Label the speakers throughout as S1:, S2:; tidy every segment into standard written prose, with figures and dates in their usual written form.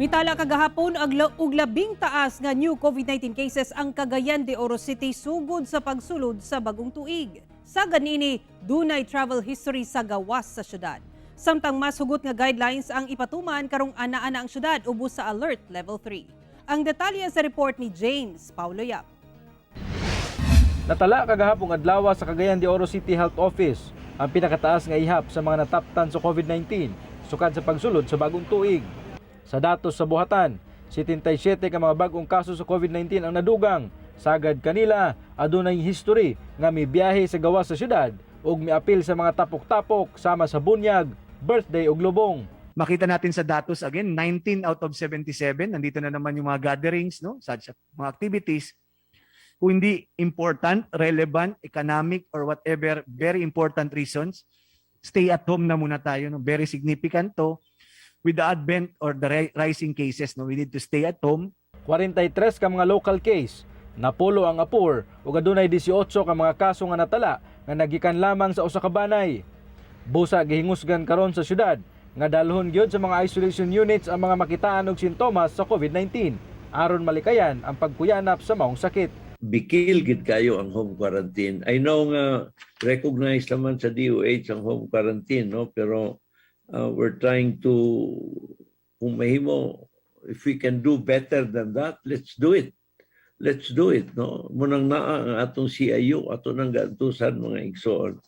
S1: Mitala kagahapon og labing taas nga new COVID-19 cases ang Cagayan de Oro City sugod sa pagsulod sa bagong tuig. Sa ganini, dunay travel history sa gawas sa syudad. Samtang mas hugot nga guidelines ang ipatuman karong ana-ana ang syudad ubos sa alert level 3. Ang detalye sa report ni James Paulo Yap.
S2: Natala kagahapong adlaw sa Cagayan de Oro City Health Office ang pinakataas nga ihap sa mga nataptan sa COVID-19 sukad sa pagsulod sa bagong tuig. Sa datos sa buhatan, 77 ka mga bagong kaso sa COVID-19 ang nadugang. Sagad kanila, adunay history nga may biyahe sa gawas sa syudad ug miapil sa mga tapok-tapok sama sa bunyag, birthday ug lubong.
S3: Makita natin sa datos again, 19 out of 77, nandito na naman yung mga gatherings, no? Such mga activities. Kung hindi important, relevant, economic, or whatever, very important reasons, stay at home na muna tayo. No? Very significant to. With the advent or the rising cases, no? We need to stay at home.
S2: 43 ka mga local case, napulo ang apur ug adunay 18 ka mga kaso nga natala nga nagikan lamang sa usa ka banay. Busa gihingusgan karon sa syudad nga dalhon gyud sa mga isolation units ang mga makitaan og sintomas sa COVID-19 aron malikayan ang pagkuyanap sa maong sakit.
S4: Bikil gid kayo ang home quarantine. I know nga recognize naman sa DOH ang home quarantine, no, pero we're trying to, kung mahimo, if we can do better than that, let's do it. Let's do it, no. Munang naa ang atong CIU, ato nang gantusan mga igsoon.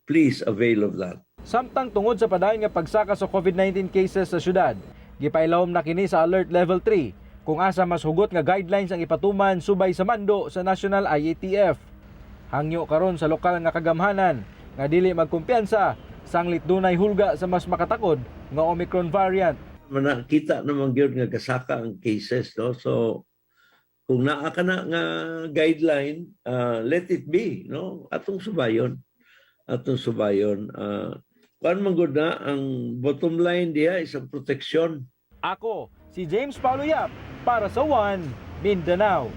S4: Please avail of that.
S2: Samtang tungod sa padayon nga pagsaka sa COVID-19 cases sa syudad, gipailawom na kini sa alert level 3 kung asa mas hugot nga guidelines ang ipatuman subay sa mando sa National IATF. Hangyo karon sa lokal nga kagamhanan nga dili magkumpiyansa sanglit dunay hulga sa mas makatakod nga Omicron variant.
S4: Manakita naman gyud nga kasaka ang cases, no. So kung naa ka na nga guideline, let it be, no. Atong subayon. Kuan man gud na ang bottom line diha is ang proteksyon.
S2: Ako si James Paulo Yap para sa One Mindanao.